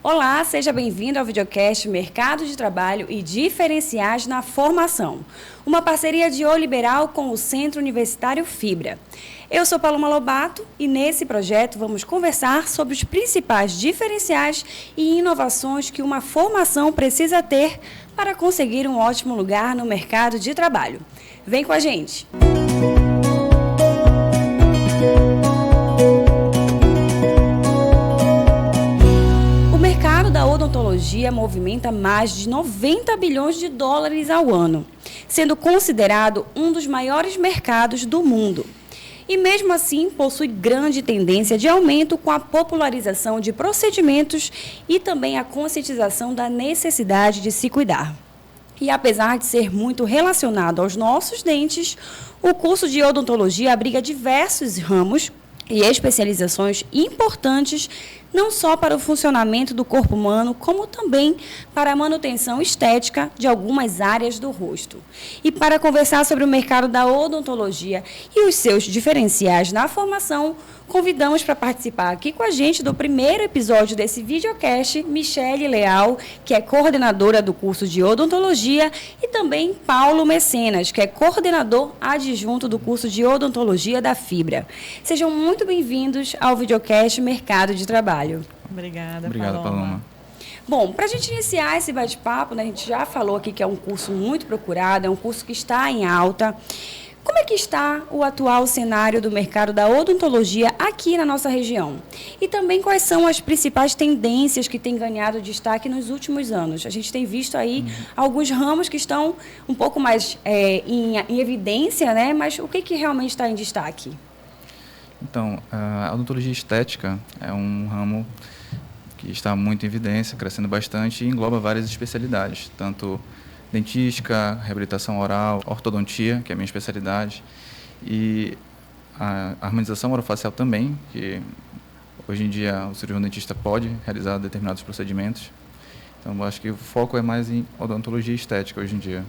Olá, seja bem-vindo ao videocast Mercado de Trabalho e Diferenciais na Formação, uma parceria de O Liberal com o Centro Universitário Fibra. Eu sou Paloma Lobato e nesse projeto vamos conversar sobre os principais diferenciais e inovações que uma formação precisa ter para conseguir um ótimo lugar no mercado de trabalho. Vem com a gente! O mercado da odontologia movimenta mais de 90 bilhões de dólares ao ano, sendo considerado um dos maiores mercados do mundo. E mesmo assim possui grande tendência de aumento com a popularização de procedimentos e também a conscientização da necessidade de se cuidar. E apesar de ser muito relacionado aos nossos dentes, o curso de odontologia abriga diversos ramos e especializações importantes não só para o funcionamento do corpo humano, como também para a manutenção estética de algumas áreas do rosto. E para conversar sobre o mercado da odontologia e os seus diferenciais na formação, convidamos para participar aqui com a gente do primeiro episódio desse videocast, Michele Leal, que é coordenadora do curso de odontologia, e também Paulo Mecenas, que é coordenador adjunto do curso de odontologia da Fibra. Sejam muito bem-vindos ao videocast Mercado de Trabalho. Obrigada, Paloma. Bom, para a gente iniciar esse bate-papo, né, a gente já falou aqui que é um curso muito procurado, é um curso que está em alta. Como é que está o atual cenário do mercado da odontologia aqui na nossa região? E também quais são as principais tendências que têm ganhado destaque nos últimos anos? A gente tem visto aí alguns ramos que estão um pouco mais em evidência, né? Mas o que realmente está em destaque? Então, a odontologia estética é um ramo que está muito em evidência, crescendo bastante e engloba várias especialidades, tanto dentística, reabilitação oral, ortodontia, que é a minha especialidade, e a harmonização orofacial também, que hoje em dia o cirurgião dentista pode realizar determinados procedimentos. Então, eu acho que o foco é mais em odontologia estética hoje em dia.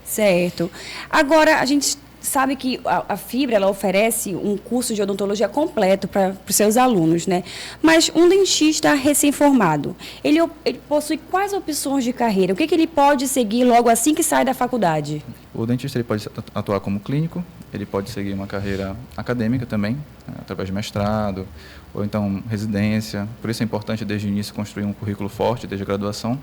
Certo. Agora, a gente sabe que a Fibra ela oferece um curso de odontologia completo para os seus alunos, né? Mas um dentista recém-formado, ele possui quais opções de carreira? O que ele pode seguir logo assim que sai da faculdade? O dentista ele pode atuar como clínico, ele pode seguir uma carreira acadêmica também, através de mestrado, ou então residência. Por isso é importante, desde o início, construir um currículo forte, desde a graduação.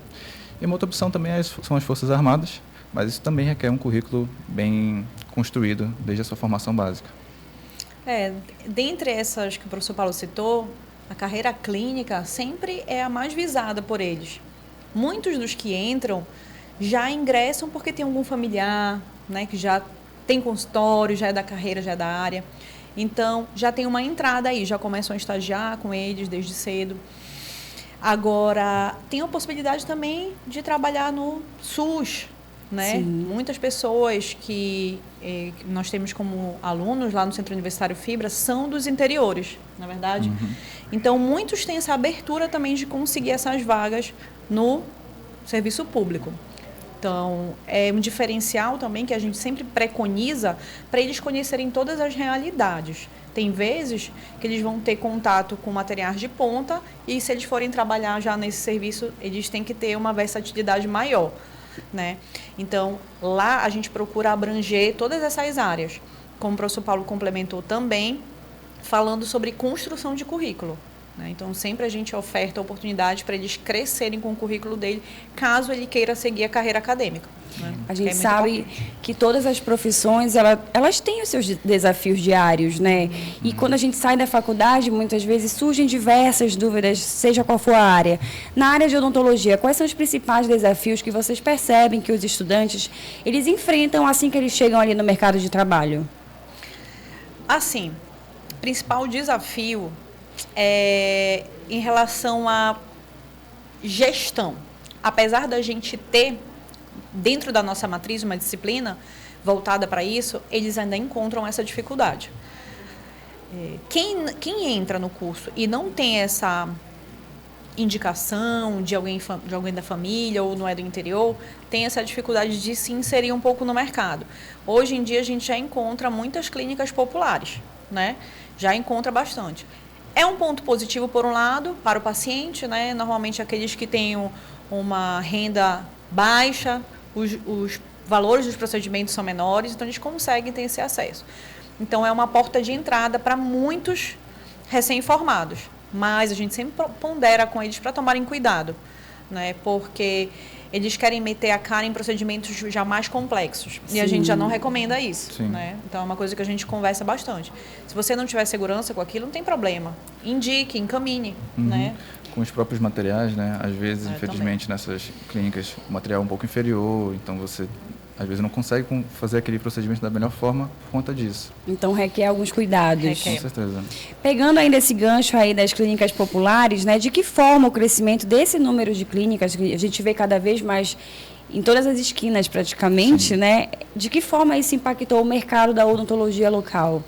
E uma outra opção também são as Forças Armadas, mas isso também requer um currículo bem construído desde a sua formação básica. Dentre essas que o professor Paulo citou, a carreira clínica sempre é a mais visada por eles. Muitos dos que entram já ingressam porque tem algum familiar, né, que já tem consultório, já é da carreira, já é da área. Então, já tem uma entrada aí, já começam a estagiar com eles desde cedo. Agora, tem a possibilidade também de trabalhar no SUS, né? Muitas pessoas que nós temos como alunos lá no Centro Universitário Fibra são dos interiores, na verdade. Então, muitos têm essa abertura também de conseguir essas vagas no serviço público. Então, é um diferencial também que a gente sempre preconiza para eles conhecerem todas as realidades. Tem vezes que eles vão ter contato com materiais de ponta e se eles forem trabalhar já nesse serviço, eles têm que ter uma versatilidade maior, né? Então, lá a gente procura abranger todas essas áreas, como o professor Paulo complementou também, falando sobre construção de currículo, né? Então, sempre a gente oferta oportunidades para eles crescerem com o currículo dele, caso ele queira seguir a carreira acadêmica, né? A gente sabe que todas as profissões, elas têm os seus desafios diários, né? E quando a gente sai da faculdade, muitas vezes surgem diversas dúvidas, seja qual for a área. Na área de odontologia, quais são os principais desafios que vocês percebem que os estudantes, eles enfrentam assim que eles chegam ali no mercado de trabalho? Assim, o principal desafio é em relação à gestão. Apesar da gente ter dentro da nossa matriz uma disciplina voltada para isso, eles ainda encontram essa dificuldade. Quem entra no curso e não tem essa indicação de alguém da família ou não é do interior, tem essa dificuldade de se inserir um pouco no mercado. Hoje em dia a gente já encontra muitas clínicas populares, né? Já encontra bastante. É um ponto positivo, por um lado, para o paciente, né? Normalmente aqueles que têm uma renda baixa, os valores dos procedimentos são menores, então eles conseguem ter esse acesso. Então, é uma porta de entrada para muitos recém-formados, mas a gente sempre pondera com eles para tomarem cuidado, né? Porque eles querem meter a cara em procedimentos já mais complexos. Sim. E a gente já não recomenda isso, né? Então, é uma coisa que a gente conversa bastante. Se você não tiver segurança com aquilo, não tem problema. Indique, encaminhe, né? Com os próprios materiais, né? Às vezes, infelizmente, nessas clínicas, o material é um pouco inferior, então você, às vezes, não consegue fazer aquele procedimento da melhor forma por conta disso. Então, requer alguns cuidados. Com certeza. Pegando ainda esse gancho aí das clínicas populares, né? De que forma o crescimento desse número de clínicas, que a gente vê cada vez mais em todas as esquinas, praticamente, né? De que forma isso impactou o mercado da odontologia local?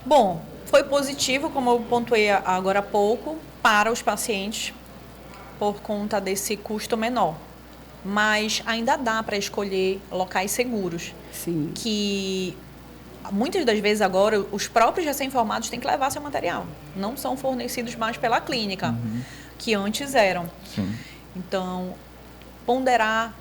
Bom, foi positivo, como eu pontuei agora há pouco, para os pacientes, por conta desse custo menor. Mas ainda dá para escolher locais seguros. Sim. Que muitas das vezes agora os próprios recém-formados têm que levar seu material. Não são fornecidos mais pela clínica, que antes eram. Sim. Então, ponderar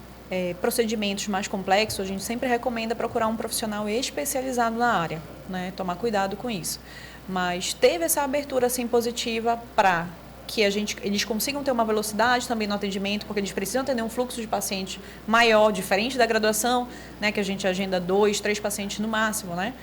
procedimentos mais complexos, a gente sempre recomenda procurar um profissional especializado na área, né? Tomar cuidado com isso. Mas teve essa abertura assim positiva para que eles consigam ter uma velocidade também no atendimento, porque eles precisam atender um fluxo de paciente maior, diferente da graduação, né, que a gente agenda 2, 3 pacientes no máximo, né?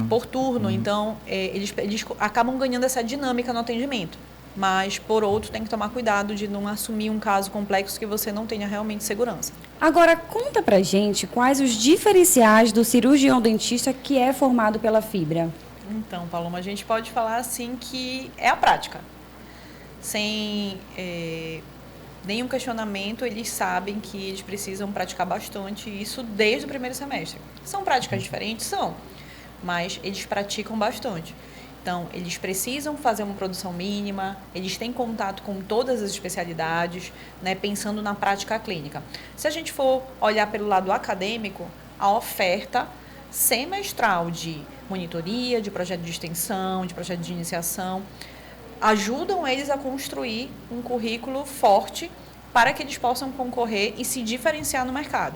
Por turno. Então, eles acabam ganhando essa dinâmica no atendimento. Mas, por outro, tem que tomar cuidado de não assumir um caso complexo que você não tenha realmente segurança. Agora, conta pra gente quais os diferenciais do cirurgião dentista que é formado pela Fibra. Então, Paloma, a gente pode falar assim que é a prática. Sem nenhum questionamento, eles sabem que eles precisam praticar bastante isso desde o primeiro semestre. São práticas diferentes? São, mas eles praticam bastante. Então, eles precisam fazer uma produção mínima, eles têm contato com todas as especialidades, né, pensando na prática clínica. Se a gente for olhar pelo lado acadêmico, a oferta semestral de monitoria, de projeto de extensão, de projeto de iniciação, ajudam eles a construir um currículo forte para que eles possam concorrer e se diferenciar no mercado.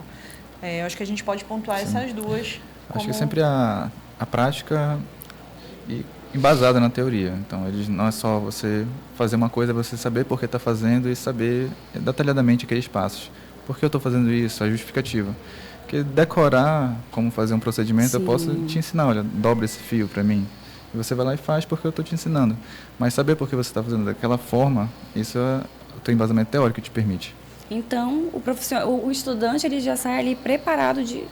Eu acho que a gente pode pontuar essas duas. Acho que sempre a prática embasada na teoria. Então, não é só você fazer uma coisa, você saber por que está fazendo e saber detalhadamente aqueles passos. Por que eu estou fazendo isso? A justificativa. Porque decorar como fazer um procedimento, eu posso te ensinar, olha, dobra esse fio para mim. E você vai lá e faz porque eu estou te ensinando. Mas saber por que você está fazendo daquela forma, isso é o teu embasamento teórico que te permite. Então, o estudante ele já sai ali preparado de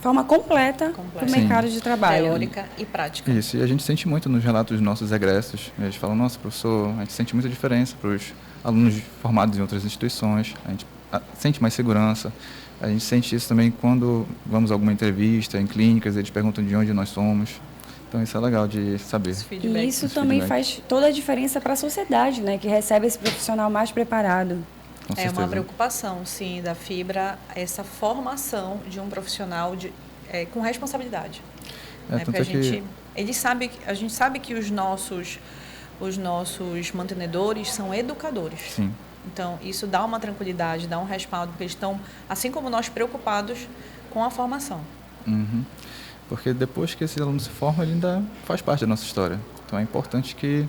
forma completa para o mercado de trabalho. Teórica e prática. Isso, e a gente sente muito nos relatos dos nossos egressos. Eles falam, nossa, professor, a gente sente muita diferença para os alunos formados em outras instituições. A gente sente mais segurança. A gente sente isso também quando vamos a alguma entrevista em clínicas, eles perguntam de onde nós somos. Então, isso é legal de saber. E isso também faz toda a diferença para a sociedade, né? Que recebe esse profissional mais preparado. É uma preocupação, sim, da Fibra, essa formação de um profissional com responsabilidade. Porque a gente sabe que os nossos mantenedores são educadores. Sim. Então, isso dá uma tranquilidade, dá um respaldo, porque eles estão, assim como nós, preocupados com a formação. Porque depois que esse aluno se forma, ele ainda faz parte da nossa história. Então, é importante que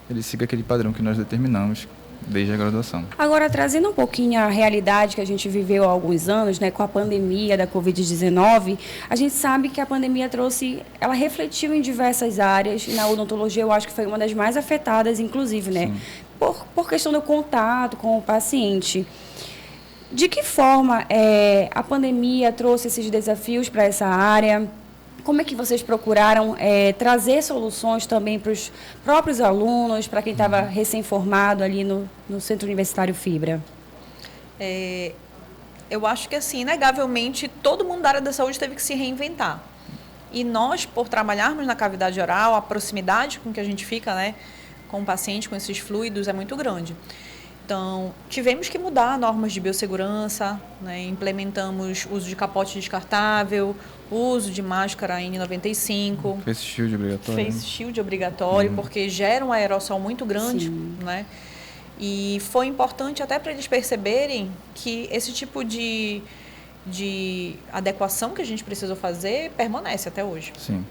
ele siga aquele padrão que nós determinamos desde a graduação. Agora, trazendo um pouquinho a realidade que a gente viveu há alguns anos, né, com a pandemia da Covid-19, a gente sabe que a pandemia ela refletiu em diversas áreas, e na odontologia eu acho que foi uma das mais afetadas, inclusive, né, por questão do contato com o paciente. De que forma a pandemia trouxe esses desafios para essa área? Como é que vocês procuraram trazer soluções também para os próprios alunos, para quem estava recém-formado ali no Centro Universitário Fibra? Eu acho que, assim, inegavelmente, todo mundo da área da saúde teve que se reinventar. E nós, por trabalharmos na cavidade oral, a proximidade com que a gente fica, né, com o paciente, com esses fluidos, é muito grande. Então, tivemos que mudar normas de biossegurança, né? Implementamos uso de capote descartável, uso de máscara N95. Face shield obrigatório. Face shield obrigatório, porque gera um aerossol muito grande, né? E foi importante até para eles perceberem que esse tipo de adequação que a gente precisou fazer permanece até hoje. Sim.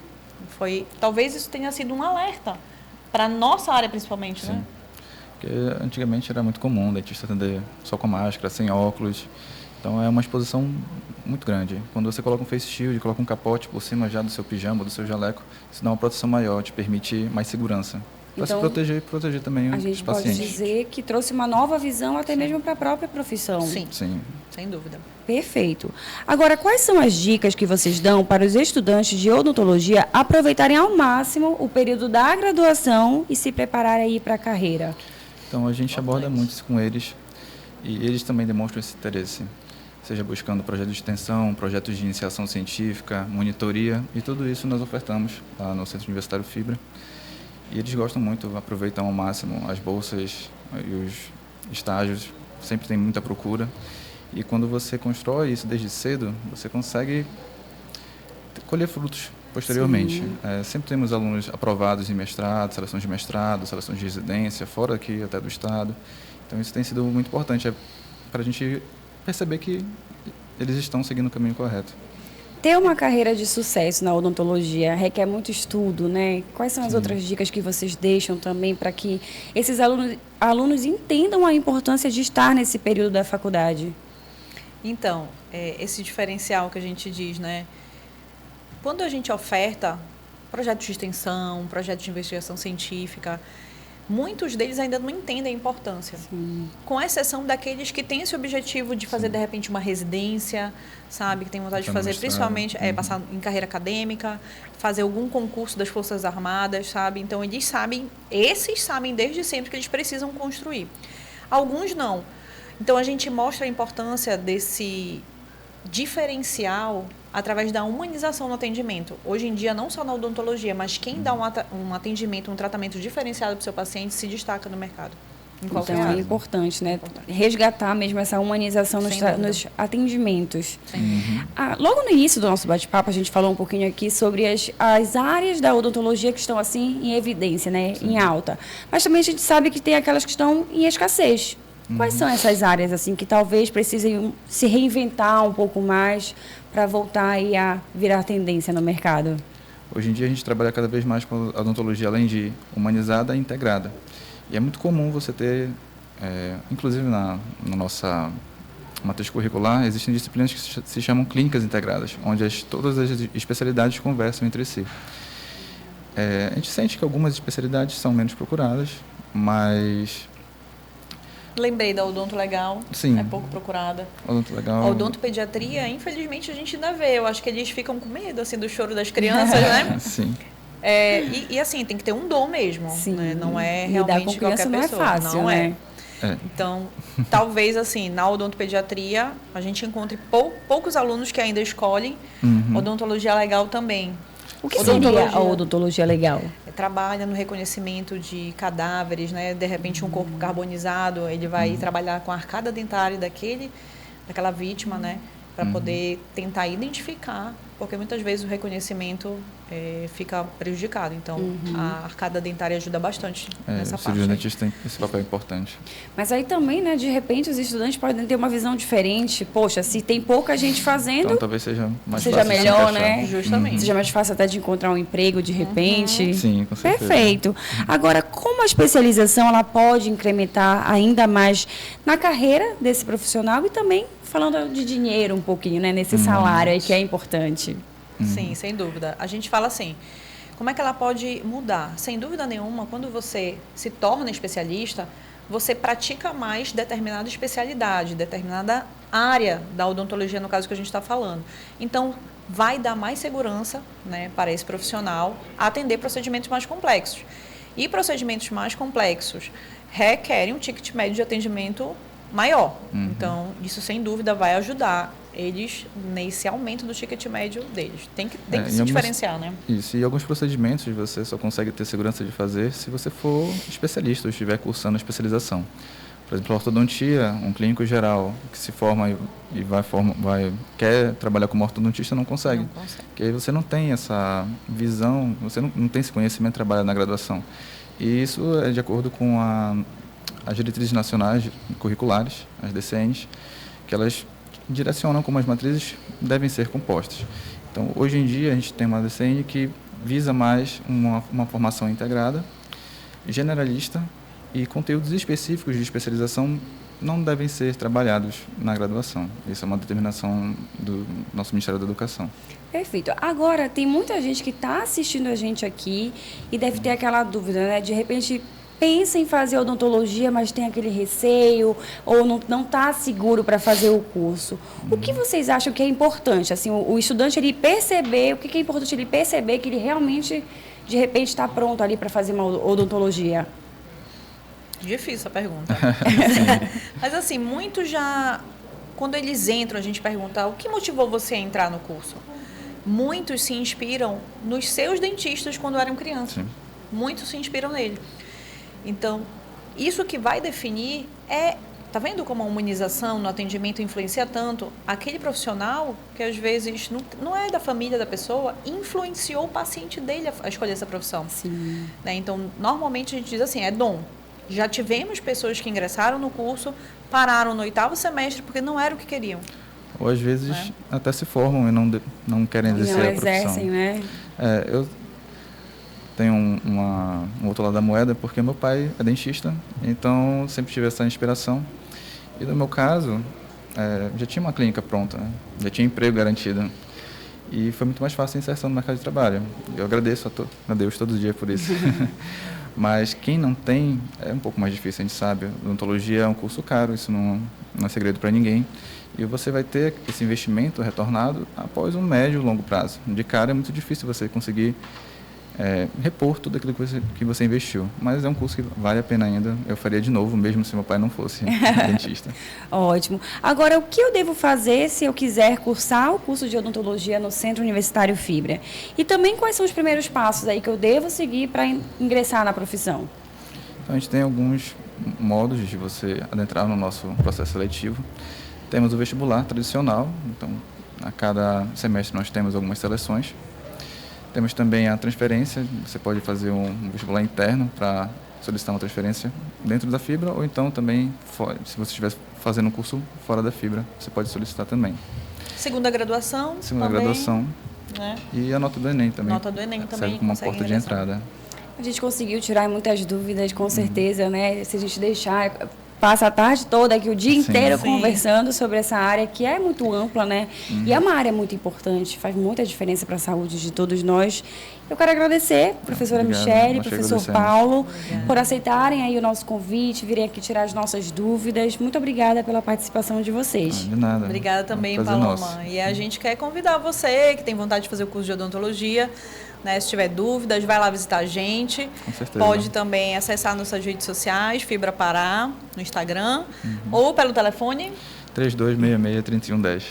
Talvez isso tenha sido um alerta para a nossa área, principalmente, Sim. né? Porque antigamente era muito comum o dentista atender só com máscara, sem óculos. Então é uma exposição muito grande. Quando você coloca um face shield, coloca um capote por cima já do seu pijama, do seu jaleco, isso dá uma proteção maior, te permite mais segurança. Para se proteger e proteger também os pacientes. A gente pode dizer que trouxe uma nova visão até mesmo para a própria profissão. Sim, Sim, sem dúvida. Perfeito. Agora, quais são as dicas que vocês dão para os estudantes de odontologia aproveitarem ao máximo o período da graduação e se prepararem aí para a carreira? Então a gente aborda muito isso com eles e eles também demonstram esse interesse, seja buscando projetos de extensão, projetos de iniciação científica, monitoria, e tudo isso nós ofertamos lá no Centro Universitário Fibra. E eles gostam muito, aproveitam ao máximo as bolsas e os estágios, sempre tem muita procura. E quando você constrói isso desde cedo, você consegue colher frutos posteriormente. Sempre temos alunos aprovados em mestrado, seleções de mestrado, seleções de residência, fora aqui até do estado. Então isso tem sido muito importante para a gente perceber que eles estão seguindo o caminho correto. Ter uma carreira de sucesso na odontologia requer muito estudo, né? Quais são as outras dicas que vocês deixam também para que esses alunos entendam a importância de estar nesse período da faculdade? Então, esse diferencial que a gente diz, né? Quando a gente oferta projetos de extensão, projetos de investigação científica, muitos deles ainda não entendem a importância. Sim. Com exceção daqueles que têm esse objetivo de fazer, de repente, uma residência, sabe? Que tem vontade de fazer, principalmente, passar em carreira acadêmica, fazer algum concurso das Forças Armadas, sabe? Então, esses sabem desde sempre que eles precisam construir. Alguns não. Então, a gente mostra a importância desse diferencial através da humanização no atendimento. Hoje em dia, não só na odontologia, mas quem dá um atendimento, um tratamento diferenciado para o seu paciente se destaca no mercado. Então é importante, né? Resgatar mesmo essa humanização nos atendimentos. Logo no início do nosso bate-papo, a gente falou um pouquinho aqui sobre as áreas da odontologia que estão assim em evidência, né? Em alta. Mas também a gente sabe que tem aquelas que estão em escassez. Quais são essas áreas assim que talvez precisem se reinventar um pouco mais para voltar aí a virar tendência no mercado? Hoje em dia a gente trabalha cada vez mais com a odontologia, além de humanizada e integrada. E é muito comum você ter, inclusive na nossa matriz curricular, existem disciplinas que se chamam clínicas integradas, onde todas as especialidades conversam entre si. A gente sente que algumas especialidades são menos procuradas, mas... Lembrei da odonto legal, Sim. É pouco procurada. Odonto legal. A odontopediatria, infelizmente, a gente ainda vê. Eu acho que eles ficam com medo assim, do choro das crianças, né? Sim. E assim, tem que ter um dom mesmo. Sim. Né? Não é lidar realmente com criança qualquer pessoa. Não é fácil, não né? Então, talvez assim, na odontopediatria, a gente encontre poucos alunos que ainda escolhem odontologia legal também. O que seria a odontologia legal? Trabalha no reconhecimento de cadáveres, né? De repente um corpo carbonizado, ele vai trabalhar com a arcada dentária daquela vítima, né? Para poder tentar identificar, porque muitas vezes o reconhecimento fica prejudicado. Então, a arcada dentária ajuda bastante nessa parte. O dentista tem esse papel importante. Mas aí também, né, de repente, os estudantes podem ter uma visão diferente. Poxa, se tem pouca gente fazendo, então talvez seja mais seja fácil melhor, né? Justamente. Seja mais fácil até de encontrar um emprego de repente. Sim, com certeza. Perfeito. Agora, como a especialização ela pode incrementar ainda mais na carreira desse profissional e também falando de dinheiro um pouquinho, né, nesse salário aí que é importante? Sim, sem dúvida. A gente fala assim, como é que ela pode mudar? Sem dúvida nenhuma, quando você se torna especialista, você pratica mais determinada especialidade, determinada área da odontologia, no caso que a gente está falando. Então, vai dar mais segurança, né, para esse profissional atender procedimentos mais complexos. E procedimentos mais complexos requerem um ticket médio de atendimento maior. Então, isso sem dúvida vai ajudar eles nesse aumento do ticket médio deles. Tem que se diferenciar, né? Isso, e alguns procedimentos você só consegue ter segurança de fazer se você for especialista ou estiver cursando a especialização. Por exemplo, a ortodontia, um clínico geral que se forma e quer trabalhar como ortodontista não consegue. Porque aí você não tem essa visão, você não tem esse conhecimento de trabalhar na graduação. E isso é de acordo com as diretrizes nacionais curriculares, as DCNs, que elas direcionam como as matrizes devem ser compostas. Então, hoje em dia, a gente tem uma DCN que visa mais uma formação integrada, generalista, e conteúdos específicos de especialização não devem ser trabalhados na graduação. Isso é uma determinação do nosso Ministério da Educação. Perfeito. Agora, tem muita gente que está assistindo a gente aqui e deve ter aquela dúvida, né? De repente, pensa em fazer odontologia, mas tem aquele receio ou não está seguro para fazer o curso. O que vocês acham que é importante? Assim, o estudante, ele perceber, o que é importante ele perceber que ele realmente, de repente, está pronto ali para fazer uma odontologia? Difícil a pergunta. Mas assim, muitos já, quando eles entram, a gente pergunta o que motivou você a entrar no curso? Muitos se inspiram nos seus dentistas quando eram crianças. Sim. Muitos se inspiram nele. Então, isso que vai definir tá vendo como a humanização no atendimento influencia tanto? Aquele profissional que às vezes não é da família da pessoa, influenciou o paciente dele a escolher essa profissão. Sim. Né? Então, normalmente a gente diz assim, é dom. Já tivemos pessoas que ingressaram no curso, pararam no 8º semestre porque não era o que queriam. Ou às vezes até se formam e não querem exercer a profissão. Exercem, né? Eu tenho um outro lado da moeda porque meu pai é dentista, então sempre tive essa inspiração. E no meu caso, já tinha uma clínica pronta, né? Já tinha emprego garantido. E foi muito mais fácil a inserção no mercado de trabalho. Eu agradeço a Deus todos os dias por isso. Mas quem não tem, é um pouco mais difícil, a gente sabe. Odontologia é um curso caro, isso não é segredo para ninguém. E você vai ter esse investimento retornado após um médio e longo prazo. De cara é muito difícil você conseguir repor tudo aquilo que você investiu. Mas é um curso que vale a pena ainda. Eu faria de novo, mesmo se meu pai não fosse dentista. Ótimo. Agora, o que eu devo fazer se eu quiser cursar o curso de odontologia no Centro Universitário Fibra? E também quais são os primeiros passos aí que eu devo seguir para ingressar na profissão? Então, a gente tem alguns modos de você adentrar no nosso processo seletivo. Temos o vestibular tradicional, então a cada semestre nós temos algumas seleções. Temos também a transferência, você pode fazer um vestibular interno para solicitar uma transferência dentro da Fibra, ou então também, se você estiver fazendo um curso fora da Fibra, você pode solicitar também. Segunda graduação. Segunda graduação. Né? E a nota do Enem também. Nota do Enem também. Serve como uma porta de entrada. A gente conseguiu tirar muitas dúvidas, com certeza, né? Se a gente deixar... Passa a tarde toda aqui, o dia inteiro conversando sobre essa área que é muito ampla, né? E é uma área muito importante, faz muita diferença para a saúde de todos nós. Eu quero agradecer, professora Michele, professor Paulo, por aceitarem aí o nosso convite, virem aqui tirar as nossas dúvidas. Muito obrigada pela participação de vocês. De nada. Obrigada também, Paloma. Nosso. E a gente quer convidar você, que tem vontade de fazer o curso de odontologia, né, se tiver dúvidas, vai lá visitar a gente. Com certeza. Pode também acessar nossas redes sociais, Fibra Pará, no Instagram, ou pelo telefone 3266-3110.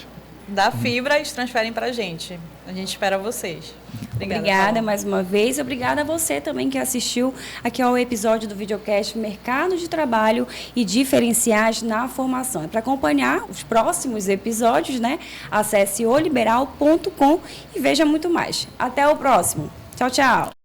Da Fibra, eles transferem para a gente. A gente espera vocês. Obrigada mais uma vez. Obrigada a você também que assistiu aqui ao episódio do videocast Mercado de Trabalho e Diferenciais na Formação. Para acompanhar os próximos episódios, né? Acesse oliberal.com e veja muito mais. Até o próximo. Tchau, tchau.